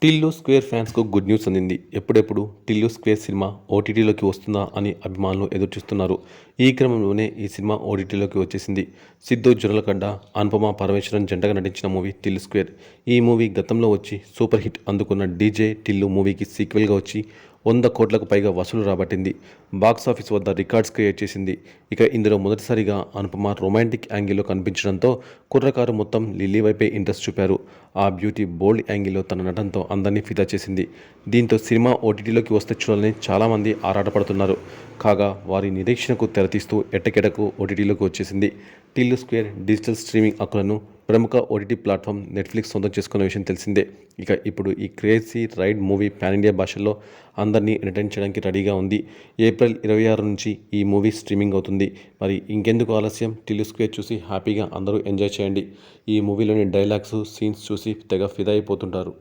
Tillu square ఫ్యాన్స్కు good news అందింది. ఎప్పుడెప్పుడు Tillu square cinema ఓటీటీలోకి వస్తుందా అని అభిమానులు ఎదురుచూస్తున్నారు. ఈ క్రమంలోనే ఈ సినిమా ఓటీటీలోకి వచ్చేసింది. సిద్ధు జొన్నలగడ్డ, అనుపమ పరమేశ్వరన్ జంటగా నటించిన మూవీ టిల్లు స్క్వేర్. ఈ మూవీ గతంలో వచ్చి సూపర్ హిట్ అందుకున్న డీజే టిల్లు మూవీకి సీక్వెల్గా వచ్చి 100 కోట్లకు పైగా వసూలు రాబట్టింది. బాక్సాఫీస్ వద్ద రికార్డ్స్ క్రియేట్ చేసింది. ఇక ఇందులో మొదటిసారిగా అనుపమ రొమాంటిక్ యాంగిల్లో కనిపించడంతో కుర్రకారు మొత్తం లిల్లీ వైపే ఇంట్రెస్ట్ చూపారు. ఆ బ్యూటీ బోల్డ్ యాంగిల్లో తన నటనతో అందరినీ ఫిదా చేసింది. దీంతో సినిమా ఓటీటీలోకి వస్తే చూడాలని చాలామంది ఆరాటపడుతున్నారు. కాగా వారి నిరీక్షణకు తెరతీస్తూ ఎట్టకేటకు ఓటీటీలోకి వచ్చేసింది. టిల్లు స్క్వేర్ డిజిటల్ స్ట్రీమింగ్ హక్కులను ప్రముఖ ఓటీటీ ప్లాట్ఫామ్ నెట్ఫ్లిక్స్ సొంతం చేసుకున్న విషయం తెలిసిందే. ఇక ఇప్పుడు ఈ crazy ride movie pan India భాషల్లో అందరినీ ఎంటర్టైన్ చేయడానికి రెడీగా ఉంది. ఏప్రిల్ 26 నుంచి ఈ మూవీ స్ట్రీమింగ్ అవుతుంది. మరి ఇంకెందుకు ఆలస్యం, టిల్లు స్క్వేర్ చూసి హ్యాపీగా అందరూ ఎంజాయ్ చేయండి. ఈ మూవీలోని డైలాగ్స్, సీన్స్ చూసి తెగ ఫిదా అయిపోతుంటారు.